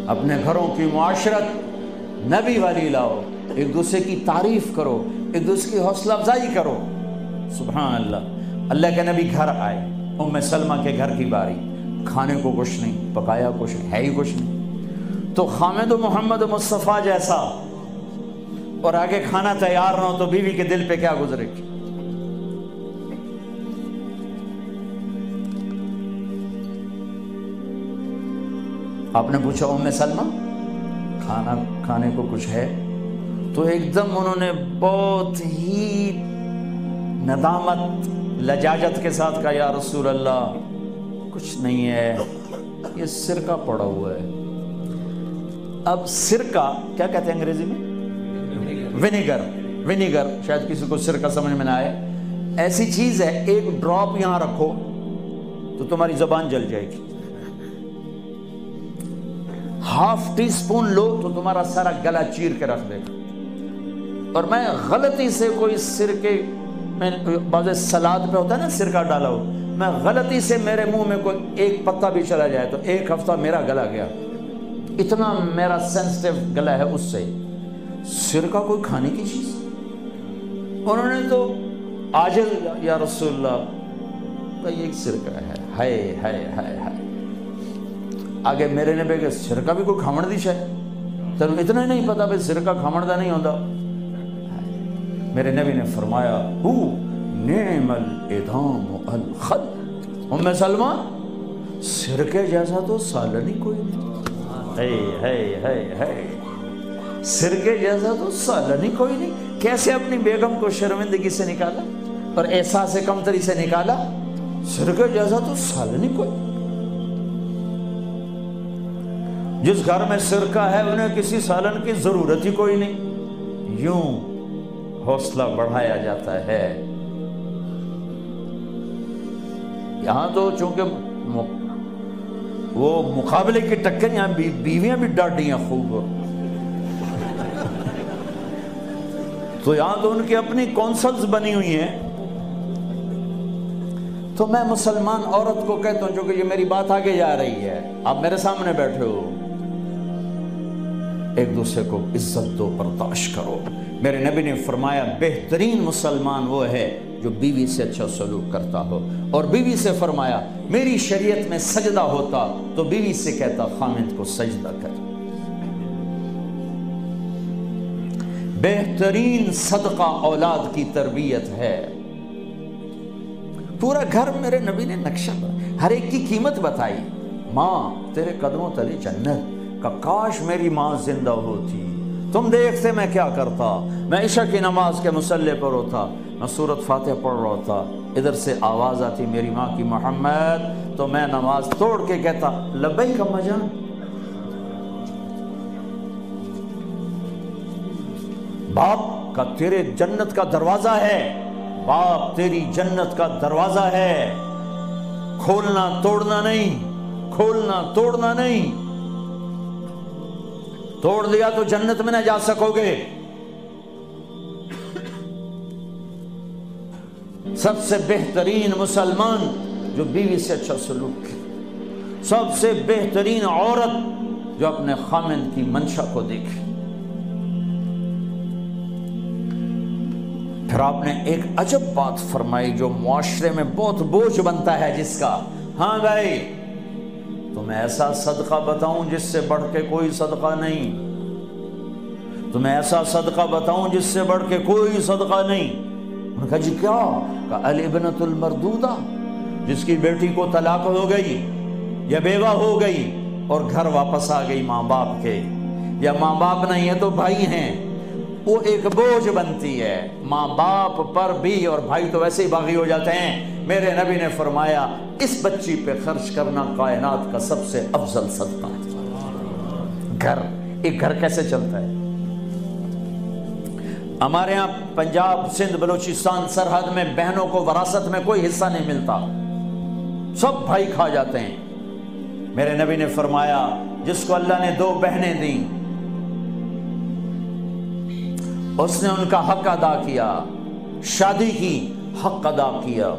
اپنے گھروں کی معاشرت نبی والی لاؤ، ایک دوسرے کی تعریف کرو، ایک دوسرے کی حوصلہ افزائی کرو۔ سبحان اللہ، اللہ کے نبی گھر آئے، ام سلمہ کے گھر کی باری، کھانے کو کچھ نہیں، پکایا کچھ ہے ہی کچھ نہیں، تو خامد و محمد مصطفیٰ جیسا اور آگے کھانا تیار نہ ہو تو بیوی کے دل پہ کیا گزرے گی؟ آپ نے پوچھا ام سلمہ کھانا کھانے کو کچھ ہے؟ تو ایک دم انہوں نے بہت ہی ندامت لجاجت کے ساتھ کہا، یا رسول اللہ کچھ نہیں ہے، یہ سرکہ پڑا ہوا ہے۔ اب سرکہ کیا کہتے ہیں انگریزی میں؟ ونیگر، شاید کسی کو سرکہ سمجھ میں نہ آئے، ایسی چیز ہے ایک ڈراپ یہاں رکھو تو تمہاری زبان جل جائے گی، ہاف ٹی سپون لو تو تمہارا سارا گلا چیر کے رکھ دے گا۔ اور میں غلطی سے کوئی سرکے میں، بعض سلاد پہ ہوتا ہے نا سرکہ ڈالا ہو، میں غلطی سے میرے منہ میں کوئی ایک پتا بھی چلا جائے تو ایک ہفتہ میرا گلا گیا، اتنا میرا سینسٹیو گلا ہے اس سے۔ سرکہ کوئی کھانے کی چیز؟ انہوں نے تو عاجل، یا رسول اللہ بھائی ایک سرکہ ہے، ہائے ہائے ہائے ہائے۔ آگے میرے نے کہ سرکہ بھی کوئی کھامڑ دی ہے، تینوں اتنا ہی نہیں پتا بھائی سرکہ کھامڑدہ نہیں ہوتا۔ میرے نبی نے فرمایا ہو نعم الادام الخل، ام سلمہ سرکے جیسا تو سالن ہی کوئی نہیں، ہے سرکے جیسا تو سالن ہی کوئی نہیں۔ کیسے اپنی بیگم کو شرمندگی سے نکالا اور احساس کمتری سے نکالا، سرکے جیسا تو سالن ہی کوئی۔ جس گھر میں سرکہ ہے انہیں کسی سالن کی ضرورت ہی کوئی نہیں۔ یوں حوصلہ بڑھایا جاتا ہے۔ یہاں تو چونکہ وہ مقابلے کی ٹکر، یہاں بیویاں بھی ڈاڈی ہیں خوب، تو یہاں تو ان کی اپنی کونسلز بنی ہوئی ہیں۔ تو میں مسلمان عورت کو کہتا ہوں، جو کہ یہ میری بات آگے جا رہی ہے، آپ میرے سامنے بیٹھے ہو، ایک دوسرے کو عزت دو، برداشت کرو۔ میرے نبی نے فرمایا بہترین مسلمان وہ ہے جو بیوی سے اچھا سلوک کرتا ہو، اور بیوی سے فرمایا میری شریعت میں سجدہ ہوتا تو بیوی سے کہتا خامد کو سجدہ کر۔ بہترین صدقہ اولاد کی تربیت ہے۔ پورا گھر میرے نبی نے نقشہ، ہر ایک کی قیمت بتائی۔ ماں تیرے قدموں تلے جنت، کا کاش میری ماں زندہ ہوتی، تم دیکھتے میں کیا کرتا، میں عشاء کی نماز کے مصلی پر ہوتا، میں سورۃ فاتحہ پڑھ رہا ہوتا، ادھر سے آواز آتی میری ماں کی محمد، تو میں نماز توڑ کے کہتا لبیک اماں جان۔ باپ کا تیرے جنت کا دروازہ ہے، باپ تیری جنت کا دروازہ ہے، کھولنا توڑنا نہیں، کھولنا توڑنا نہیں، توڑ دیا تو جنت میں نہ جا سکو گے۔ سب سے بہترین مسلمان جو بیوی سے اچھا سلوک کرے، سب سے بہترین عورت جو اپنے خامند کی منشا کو دیکھے۔ پھر آپ نے ایک عجب بات فرمائی جو معاشرے میں بہت بوجھ بنتا ہے جس کا، ہاں بھائی تمہیں ایسا صدقہ بتاؤں جس سے بڑھ کے کوئی صدقہ نہیں، تمہیں ایسا صدقہ بتاؤں جس سے بڑھ کے کوئی صدقہ نہیں۔ انہوں نے کہا جی کیا؟ کہا الابنۃ المردودہ، جس کی بیٹی کو طلاق ہو گئی یا بیوہ ہو گئی اور گھر واپس آ گئی ماں باپ کے، یا ماں باپ نہیں ہے تو بھائی ہیں، وہ ایک بوجھ بنتی ہے ماں باپ پر بھی، اور بھائی تو ویسے ہی باغی ہو جاتے ہیں۔ میرے نبی نے فرمایا اس بچی پہ خرچ کرنا کائنات کا سب سے افضل صدقہ ہے۔ گھر، ایک گھر کیسے چلتا ہے؟ ہمارے یہاں پنجاب، سندھ، بلوچستان سرحد میں بہنوں کو وراثت میں کوئی حصہ نہیں ملتا، سب بھائی کھا جاتے ہیں۔ میرے نبی نے فرمایا جس کو اللہ نے 2 بہنیں دیں اس نے ان کا حق ادا کیا، شادی کی، حق ادا کیا،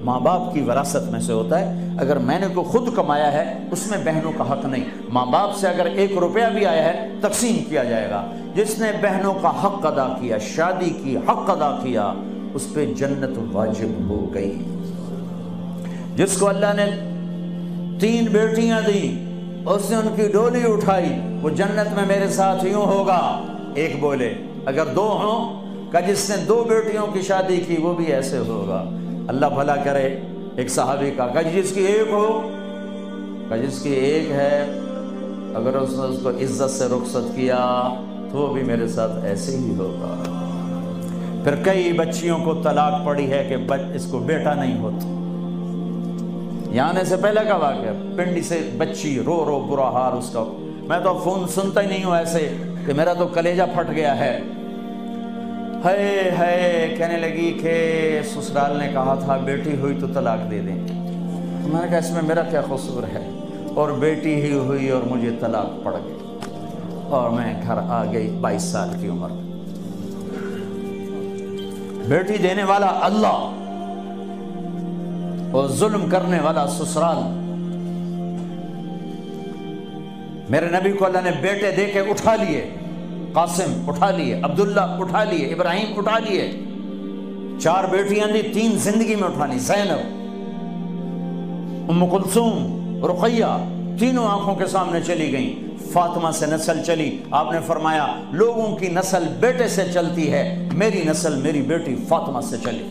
ماں باپ کی وراثت میں سے ہوتا ہے. اگر میں نے کو خود کمایا ہے اس میں بہنوں کا حق نہیں. ماں باپ سے اگر 1 روپیہ بھی آیا ہے تقسیم کیا جائے گا. جس نے بہنوں کا حق ادا کیا، شادی کی، حق ادا کیا، اس پہ جنت واجب ہو گئی. جس کو اللہ نے 3 بیٹیاں دیں، اس نے ان کی ڈولی اٹھائی، وہ جنت میں میرے ساتھ یوں ہوگا. ایک بولے. اگر 2 ہوں، کہ جس نے 2 بیٹیوں کی شادی کی وہ بھی ایسے ہوگا. اللہ بھلا کرے. ایک صحابی کا کہ جس کی 1 ہو، کہ جس کی 1 ہے، اگر اس نے اس کو عزت سے رخصت کیا تو وہ بھی میرے ساتھ ایسے ہی ہوگا. پھر کئی بچیوں کو طلاق پڑی ہے کہ اس کو بیٹا نہیں ہوتا. یہاں آنے سے پہلے کا واقعہ، پنڈی سے بچی رو رو برا حال اس کا. میں تو فون سنتا ہی نہیں ہوں ایسے کہ میرا تو کلیجہ پھٹ گیا ہے. ہے کہنے لگی کہ سسرال نے کہا تھا بیٹی ہوئی تو طلاق دے دیں. میں نے کہا اس میں میرا کیا قصور ہے، اور بیٹی ہی ہوئی اور مجھے طلاق پڑ گئی اور میں گھر آ گئی 22 سال کی عمر. بیٹی دینے والا اللہ اور ظلم کرنے والا سسرال. میرے نبی کو اللہ نے بیٹے دے کے اٹھا لیے. قاسم اٹھا لیے، عبداللہ اٹھا لیے، ابراہیم اٹھا لیے. 4 بیٹیاں دی، 3 زندگی میں اٹھانی. زینب، ام کلثوم، رقیہ، تینوں آنکھوں کے سامنے چلی گئیں. فاطمہ سے نسل چلی. آپ نے فرمایا لوگوں کی نسل بیٹے سے چلتی ہے، میری نسل میری بیٹی فاطمہ سے چلی.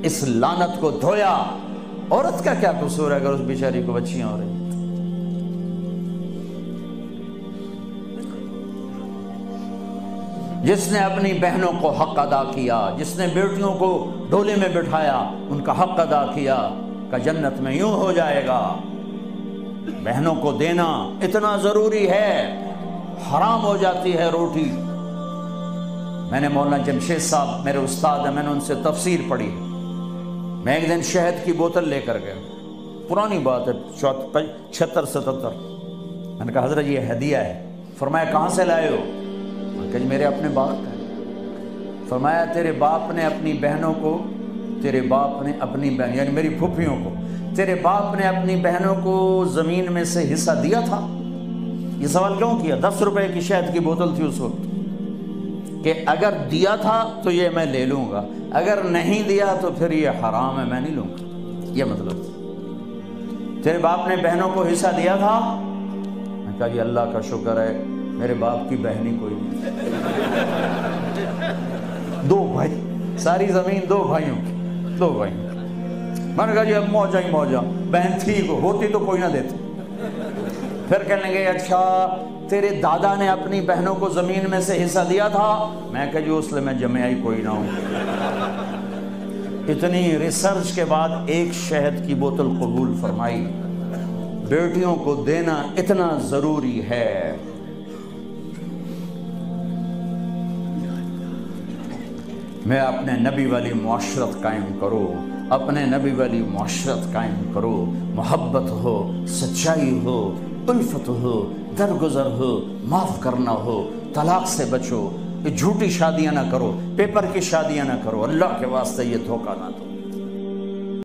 اس لعنت کو دھویا. عورت کا کیا قصور ہے اگر اس بیچاری کو بچیاں ہو رہی؟ جس نے اپنی بہنوں کو حق ادا کیا، جس نے بیٹیوں کو ڈولے میں بٹھایا، ان کا حق ادا کیا، کہ جنت میں یوں ہو جائے گا. بہنوں کو دینا اتنا ضروری ہے، حرام ہو جاتی ہے روٹی. میں نے مولانا جمشید صاحب میرے استاد ہیں، میں نے ان سے تفسیر پڑھی. میں ایک دن شہد کی بوتل لے کر گیا، پرانی بات ہے 76-77. میں نے کہا حضرت یہ ہدیہ ہے. فرمایا کہاں سے لائے ہو؟ کہ میرے اپنے باپ کا. فرمایا تیرے باپ نے اپنی بہنوں کو، تیرے باپ نے اپنی بہن یعنی میری پھوپھیوں کو، تیرے باپ نے اپنی بہنوں کو زمین میں سے حصہ دیا تھا؟ یہ سوال کیوں کیا؟ 10 روپے کی شہد کی بوتل تھی اس وقت، کہ اگر دیا تھا تو یہ میں لے لوں گا، اگر نہیں دیا تو پھر یہ حرام ہے، میں نہیں لوں گا. یہ مطلب تیرے باپ نے بہنوں کو حصہ دیا تھا؟ میں کہا جی اللہ کا شکر ہے میرے باپ کی بہنی کوئی نہیں. 2 بھائی، ساری زمین 2 بھائیوں کی، 2 بھائی. میں نے کہا جی اب موجہ ہی موجہ، بہن تھی کو ہوتی تو کوئی نہ دیتی. پھر کہنے لگے اچھا تیرے دادا نے اپنی بہنوں کو زمین میں سے حصہ دیا تھا؟ میں کہا جی اس لیے میں جمعہ ہی کوئی نہ ہوں. اتنی ریسرچ کے بعد ایک شہد کی بوتل قبول فرمائی. بیٹیوں کو دینا اتنا ضروری ہے. میں اپنے نبی والی معاشرت قائم کرو، اپنے نبی والی معاشرت قائم کرو. محبت ہو، سچائی ہو، الفت ہو، درگزر ہو، معاف کرنا ہو، طلاق سے بچو. یہ جھوٹی شادیاں نہ کرو، پیپر کی شادیاں نہ کرو. اللہ کے واسطے یہ دھوکہ نہ دو.